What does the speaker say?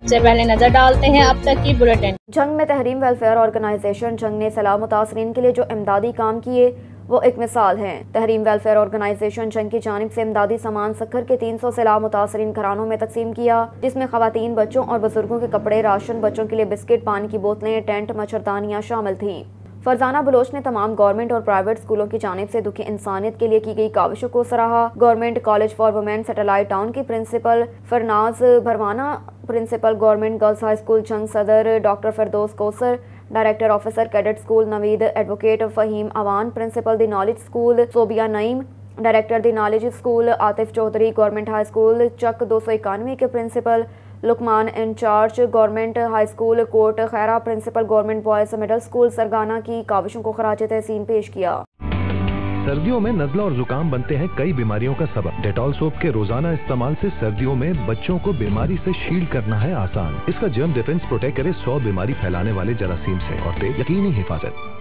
से पहले नजर डालते हैं अब तक की बुलेटिन। जंग में तहरीम वेलफेयर ऑर्गेनाइजेशन जंग ने सैलाब मुतासरीन के लिए जो इमदादी काम किए वो एक मिसाल है। तहरीम वेलफेयर ऑर्गेनाइजेशन जंग की जानिब से इमदादी सामान सक्खर के 300 सैलाब मुतासरीन घरानों में तकसीम किया, जिसमें खवातीन, बच्चों और बुजुर्गों के कपड़े, राशन, बच्चों के लिए बिस्किट, पानी की बोतलें, टेंट, मच्छरदानियाँ शामिल थीं। फरजाना बलोच ने तमाम गवर्नमेंट और प्राइवेट स्कूलों की जानिब से दुखी इंसानियत के लिए की गई काविशों को सराहा। Government college for women satellite town की principal Farnaz Bharwana, principal government girls high school Jhang Saddar doctor Firdous Kausar, director officer cadet school Naveed, advocate Faheem Awan, principal the knowledge school Sobia Naeem, director the knowledge school Atif Chaudhry, government high school Chak 291 के principal Luqman, incharge government high school Kot Khaira, principal government boys middle school Sargana की काविशों को खराज तहसीन पेश किया। सर्दियों में नज़ला और जुकाम बनते हैं कई बीमारियों का सबब। डेटॉल सोप के रोजाना इस्तेमाल से सर्दियों में बच्चों को बीमारी से शील्ड करना है आसान। इसका जर्म डिफेंस प्रोटेक्ट करे 100 बीमारी फैलाने वाले जरासीम से और दे यकीनी हिफाजत।